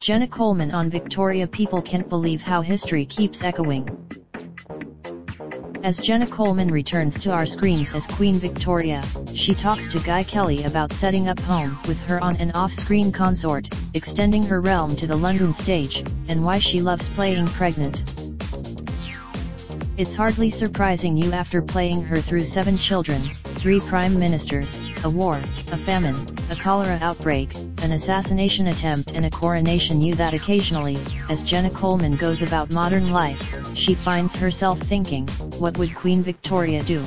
Jenna Coleman on Victoria. People can't believe how history keeps echoing. As Jenna Coleman returns to our screens as Queen Victoria, she talks to Guy Kelly about setting up home with her on and off-screen consort, extending her realm to the London stage, and why she loves playing pregnant. It's hardly surprising you after playing her through 7 children, 3 prime ministers, a war, a famine, a cholera outbreak, an assassination attempt and a coronation you that occasionally, as Jenna Coleman goes about modern life, she finds herself thinking, what would Queen Victoria do?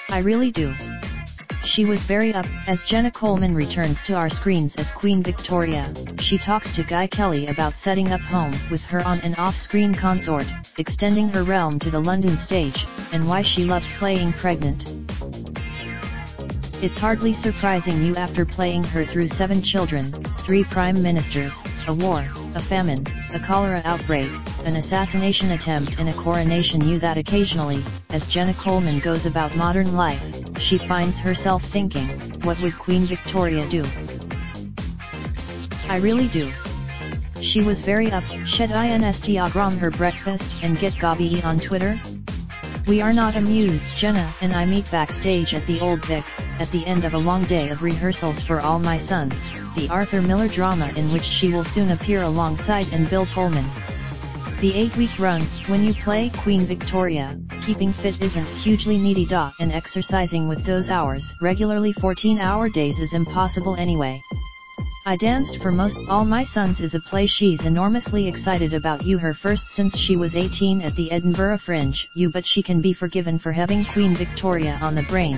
I really do. She was very up. As Jenna Coleman returns to our screens as Queen Victoria, she talks to Guy Kelly about setting up home with her on and off-screen consort, extending her realm to the London stage, and why she loves playing pregnant. It's hardly surprising you after playing her through 7 children, 3 prime ministers, a war, a famine, a cholera outbreak, an assassination attempt and a coronation you that occasionally, as Jenna Coleman goes about modern life, she finds herself thinking, what would Queen Victoria do? I really do. She was very up. Should I Instagram her breakfast and get Gabi on Twitter? We are not amused. Jenna and I meet backstage at the Old Vic, at the end of a long day of rehearsals for All My Sons, the Arthur Miller drama in which she will soon appear alongside and Bill Pullman. The 8-week run, when you play Queen Victoria, keeping fit isn't hugely needy. And exercising with those hours regularly 14-hour days is impossible anyway. I danced for most. All My Sons is a play she's enormously excited about. Her first since she was 18 at the Edinburgh Fringe. But she can be forgiven for having Queen Victoria on the brain.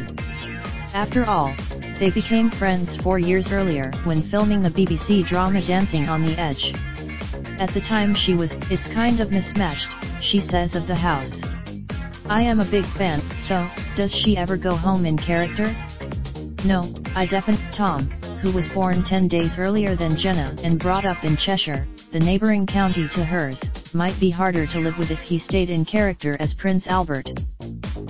After all, they became friends 4 years earlier when filming the BBC drama Dancing on the Edge. At the time she was, it's kind of mismatched, she says of the house. I am a big fan. So, does she ever go home in character? No, I definitely. Tom, who was born 10 days earlier than Jenna and brought up in Cheshire, the neighbouring county to hers, might be harder to live with if he stayed in character as Prince Albert.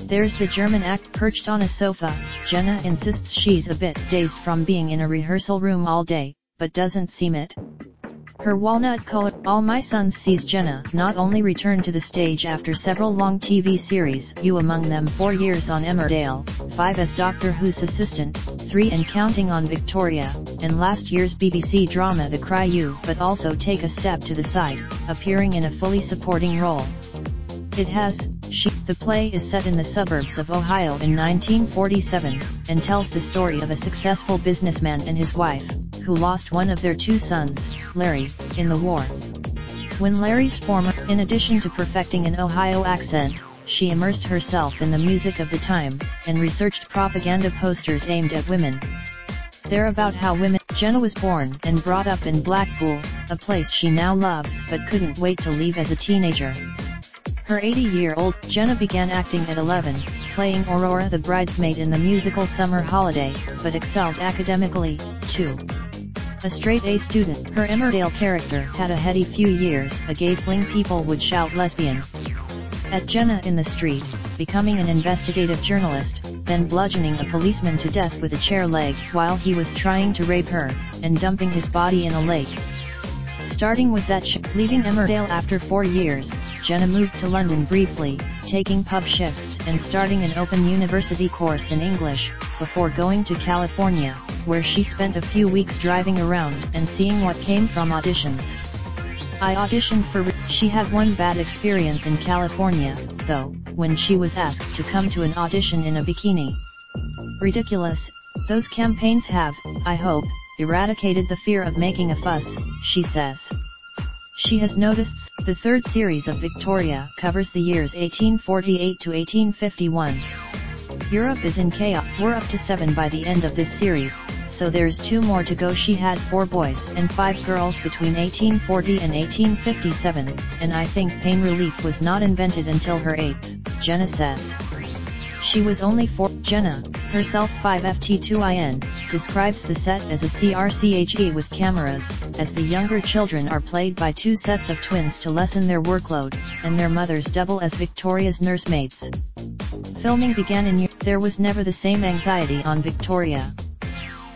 There's the German act. Perched on a sofa, Jenna insists she's a bit dazed from being in a rehearsal room all day, but doesn't seem it. Her walnut color. All My Sons sees Jenna not only return to the stage after several long TV series, among them 4 years on Emmerdale, 5 as Doctor Who's assistant, 3 and counting on Victoria, and last year's BBC drama The Cry You, but also take a step to the side, appearing in a fully supporting role. It has. The play is set in the suburbs of Ohio in 1947, and tells the story of a successful businessman and his wife, who lost one of their 2 sons, Larry, in the war. When Larry's former, in addition to perfecting an Ohio accent, she immersed herself in the music of the time, and researched propaganda posters aimed at women. They're about how women. Jenna was born and brought up in Blackpool, a place she now loves but couldn't wait to leave as a teenager. Her 80-year-old Jenna began acting at 11, playing Aurora the bridesmaid in the musical Summer Holiday, but excelled academically, too. A straight-A student, her Emmerdale character had a heady few years. A gay fling people would shout lesbian at Jenna in the street, becoming an investigative journalist, then bludgeoning a policeman to death with a chair leg while he was trying to rape her, and dumping his body in a lake. Starting with that leaving Emmerdale after 4 years, Jenna moved to London briefly, taking pub shifts and starting an open university course in English, before going to California, where she spent a few weeks driving around and seeing what came from auditions. I auditioned for. She had one bad experience in California, though, when she was asked to come to an audition in a bikini. Ridiculous. Those campaigns have, I hope, eradicated the fear of making a fuss, she says. She has noticed. The 3rd series of Victoria covers the years 1848 to 1851. Europe is in chaos. We're up to 7 by the end of this series, so there's 2 more to go. She had 4 boys and 5 girls between 1840 and 1857, and I think pain relief was not invented until her 8th, Jenna says. She was only 4. Jenna, herself 5ft2in, describes the set as a CRCHE with cameras, as the younger children are played by two sets of twins to lessen their workload, and their mothers double as Victoria's nursemaids. Filming began in Europe. There was never the same anxiety on Victoria.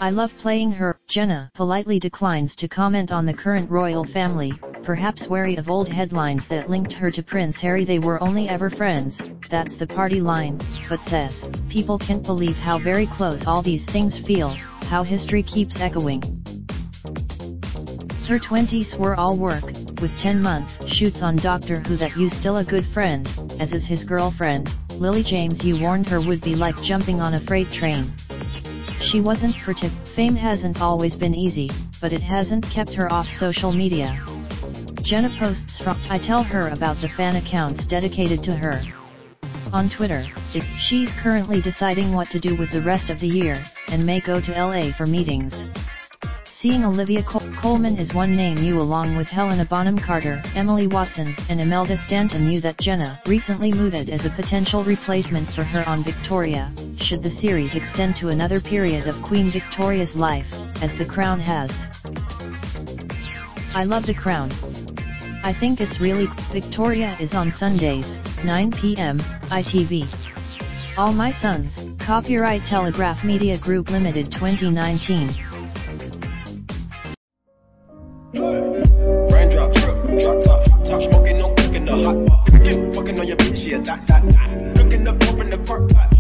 I love playing her. Jenna politely declines to comment on the current royal family, perhaps wary of old headlines that linked her to Prince Harry. They were only ever friends, that's the party line, but says, people can't believe how very close all these things feel, how history keeps echoing. Her 20s were all work, with 10-month shoots on Doctor Who. That you still a good friend, as is his girlfriend, Lily James. You warned her would be like jumping on a freight train. She wasn't Fame hasn't always been easy, but it hasn't kept her off social media. Jenna posts from I tell her about the fan accounts dedicated to her. On Twitter, she's currently deciding what to do with the rest of the year, and may go to LA for meetings. Seeing Olivia Colman is one name you, along with Helena Bonham Carter, Emily Watson, and Imelda Stanton, knew that Jenna recently mooted as a potential replacement for her on Victoria, should the series extend to another period of Queen Victoria's life, as The Crown has. I love The Crown. I think it's really Victoria is on Sundays, 9 p.m, ITV. All My Sons, copyright Telegraph Media Group Limited 2019. Raindrop, drop top, smoking, no cooking the hot pot. Fucking on your bitch, yeah, that. Cooking up, open the park pot.